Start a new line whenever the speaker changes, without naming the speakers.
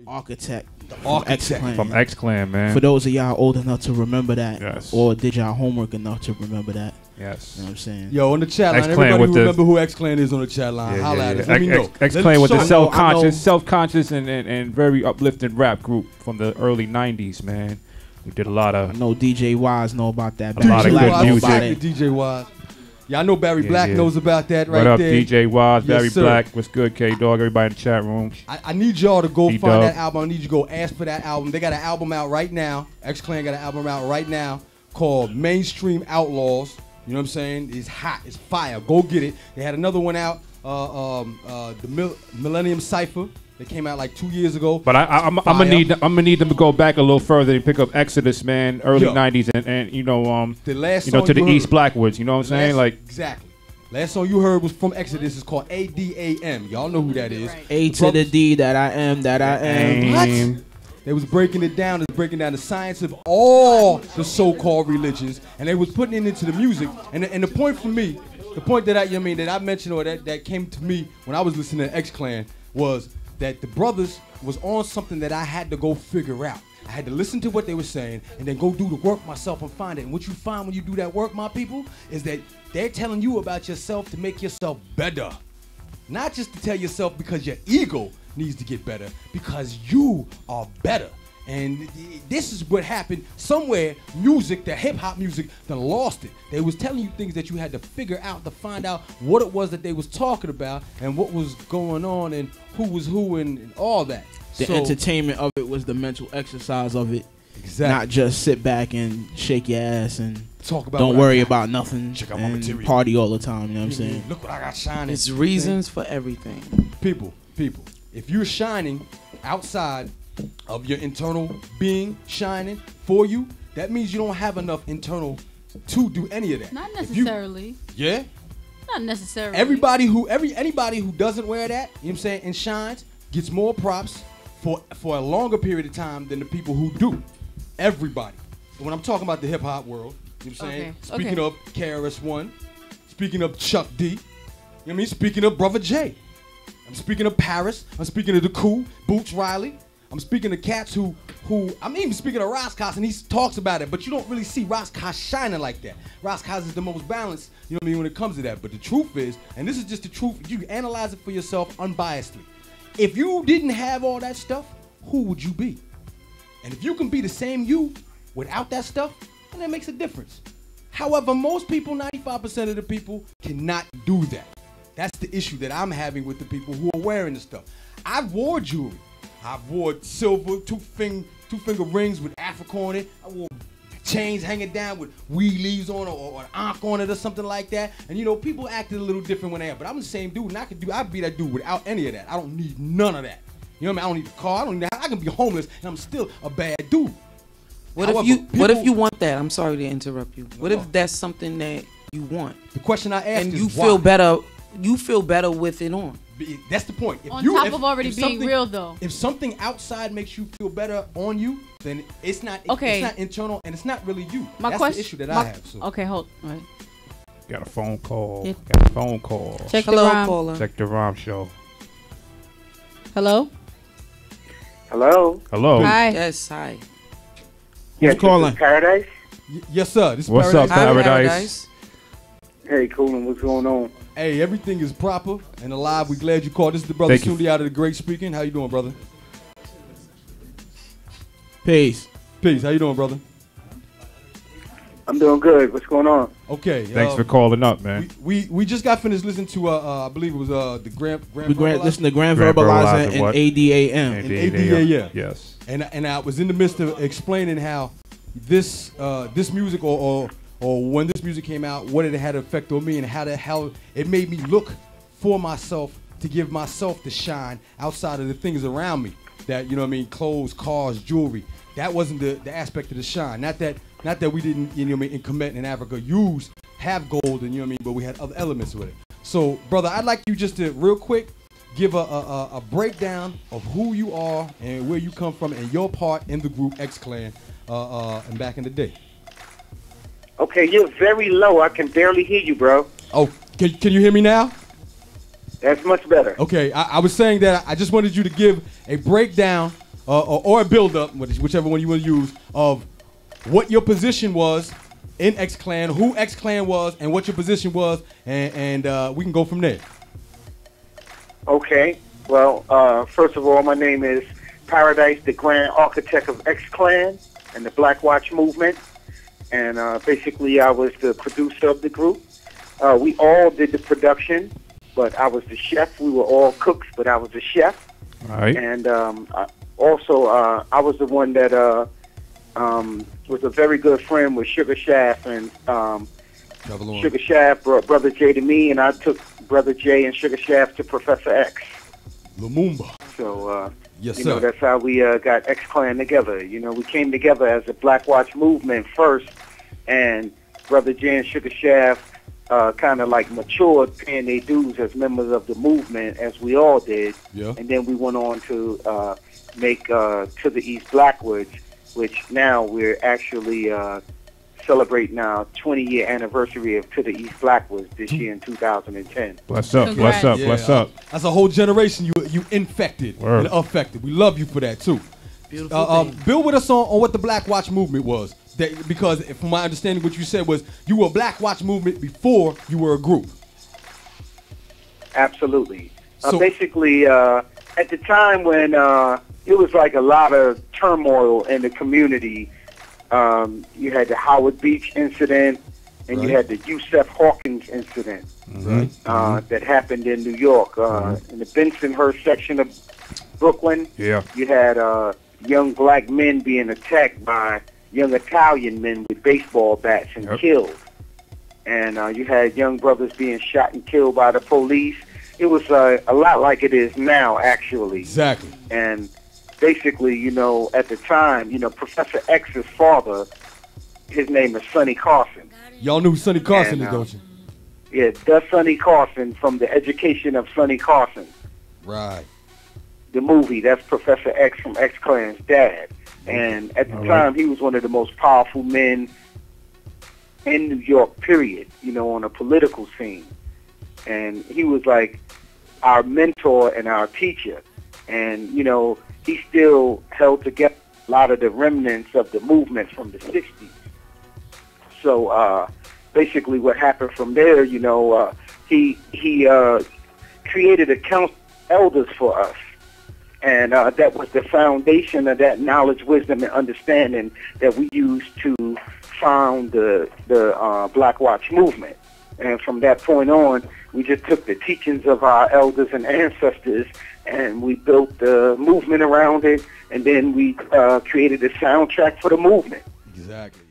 architect.
The architect
from X Clan, man.
For those of y'all old enough to remember that,
yes.
or did y'all homework enough to remember that?
Yes.
You know what I'm saying?
Yo, on the chat line, everybody who remember who X Clan is on the chat line, holla at us. Let me know.
X Clan was a self-conscious and very uplifting rap group from the early '90s, man. We did a lot of.
I know DJ Wise know about that.
A lot of good music.
DJ Wise. Yeah, I know Barry Black knows about that right
there. What up,
there.
DJ Wise, Barry Black. What's good, K-Dog? Everybody in the chat room.
I need y'all to go find that album. I need you to go ask for that album. They got an album out right now. X Clan got an album out right now called Mainstream Outlaws. You know what I'm saying? It's hot. It's fire. Go get it. They had another one out, the Millennium Cypher. They came out like 2 years ago.
But I'm gonna need them to go back a little further and pick up Exodus, man, early '90s, and you know
the last
you know, to the East Blackwoods. You know what I'm saying? Like
exactly. Last song you heard was from Exodus. It's called ADAM. Y'all know who that is.
Right. A to the D that I am, that I am.
What? They was breaking it down. They was breaking down the science of all the so-called religions, and they was putting it into the music. And the point for me, the point that I mentioned or that came to me when I was listening to X Clan was that the brothers was on something that I had to go figure out. I had to listen to what they were saying and then go do the work myself and find it. And what you find when you do that work, my people, is that they're telling you about yourself to make yourself better. Not just to tell yourself because your ego needs to get better, because you are better. And this is what happened somewhere. Music, the hip-hop music, done lost it. They was telling you things that you had to figure out to find out what it was that they was talking about and what was going on and who was who and all that.
The entertainment of it was the mental exercise of it.
Exactly.
Not just sit back and shake your ass and
talk about.
Don't worry about nothing.
Check out my material.
Party all the time. You know what I'm saying?
Look what I got shining.
It's reasons for everything.
People, if you're shining outside of your internal being shining for you, that means you don't have enough internal to do any of that.
Not necessarily.
Yeah?
Not necessarily.
Anybody who doesn't wear that, you know what I'm saying, and shines, gets more props for a longer period of time than the people who do. Everybody. And when I'm talking about the hip hop world, you know what I'm saying? Speaking of KRS-One, speaking of Chuck D, you know what I mean? Speaking of Brother J. I'm speaking of Paris. I'm speaking of the Cool, Boots Riley. I'm speaking of cats who I'm even speaking of Roscos, and he talks about it, but you don't really see Roscos shining like that. Roscos is the most balanced, you know what I mean, when it comes to that. But the truth is, and this is just the truth, you analyze it for yourself unbiasedly. If you didn't have all that stuff, who would you be? And if you can be the same you without that stuff, then that makes a difference. However, most people, 95% of the people, cannot do that. That's the issue that I'm having with the people who are wearing the stuff. I wore jewelry. I wore silver, two-finger rings with Africa on it. I wore chains hanging down with weed leaves on it or an ankh on it or something like that. And you know, people acted a little different when they are, but I'm the same dude, and I'd be that dude without any of that. I don't need none of that. You know what I mean? I don't need a car. I can be homeless and I'm still a bad dude.
What if you want that? I'm sorry to interrupt you. What if that's something that you want?
The question I asked
and
is
you
why?
feel better. You feel better with it on.
That's the point.
On top of already being real, though.
If something outside makes you feel better on you, then it's not. It's not internal, and it's not really you. That's the issue that I have. So.
Okay, hold. All right.
Got a phone call.
Yeah.
Got a phone call.
Check the ROM.
Check the ROM show.
Hello.
Hello.
Hello.
Hi.
Yes. Hi.
Who's
calling? Paradise.
Yes, sir. This is
What's
Paradise.
up, Paradise?
Hey, Coolin, what's going on?
Hey, everything is proper and alive. We're glad you called. This is the brother Sundi out of the Great speaking. How you doing, brother?
Peace.
Peace. How you doing, brother?
I'm doing good. What's going on?
Okay.
Thanks for calling up, man.
We just got finished listening to I believe it was the Grand
listen to Grand Verbalizer and ADAM.
And ADAM.
Yes.
And I was in the midst of explaining how this music or when this music came out, what it had an effect on me and how it made me look for myself to give myself the shine outside of the things around me. That, you know what I mean, clothes, cars, jewelry. That wasn't the aspect of the shine. Not that we didn't, you know what I mean, in Kemet in Africa have gold and, you know what I mean, but we had other elements with it. So, brother, I'd like you just to real quick give a breakdown of who you are and where you come from and your part in the group X Clan and back in the day.
Okay, you're very low. I can barely hear you, bro.
Oh, can you hear me now?
That's much better.
Okay, I was saying that I just wanted you to give a breakdown or a build-up, whichever one you will use, of what your position was in X Clan, who X Clan was, and what your position was, and we can go from there.
Okay. Well, first of all, my name is Paradise, the Grand Architect of X Clan and the Black Watch Movement. And basically, I was the producer of the group. We all did the production, but I was the chef. We were all cooks, but I was the chef.
All right.
And I was the one that was a very good friend with Sugar Shaft, and Sugar Shaft brought Brother J to me, and I took Brother J and Sugar Shaft to Professor X.
Lumumba.
So,
yes,
you
sir.
know, that's how we got X Clan together. You know, we came together as a Black Watch Movement first, and Brother J and Sugar Shaft kind of like matured, paying their dues as members of the movement, as we all did.
Yeah.
And then we went on to make To the East Blackwoods, which now we're actually celebrating our 20-year anniversary of To the East Blackwoods this year in 2010.
Bless up,
Congrats.
bless up, bless up.
That's a whole generation you infected
Word.
and affected. We love you for that too.
Beautiful thing.
Build with us on what the Black Watch movement was. Because from my understanding, what you said was you were a Black Watch movement before you were a group.
Absolutely.
So-
Basically, at the time when it was like a lot of turmoil in the community, you had the Howard Beach incident, and you
Right.
had the Yusef Hawkins incident
Right.
that happened in New York. In the Bensonhurst section of Brooklyn,
Yeah.
you had young black men being attacked by young Italian men with baseball bats and
Yep.
killed. And you had young brothers being shot and killed by the police. It was a lot like it is now, actually.
Exactly.
And basically, you know, at the time, you know, Professor X's father, his name is Sonny Carson.
Y'all knew who Sonny Carson
And,
is, don't you?
Yeah, the Sonny Carson from The Education of Sonny Carson.
Right.
The movie, that's Professor X from X Clan's dad. And at the
All
time, he was one of the most powerful men in New York, period, you know, on a political scene. And he was like our mentor and our teacher. And, you know, he still held together a lot of the remnants of the movement from the 60s. So basically what happened from there, you know, he created a council of elders for us. And that was the foundation of that knowledge, wisdom, and understanding that we used to found the Black Watch movement. And from that point on, we just took the teachings of our elders and ancestors, and we built the movement around it, and then we created a soundtrack for the movement.
Exactly.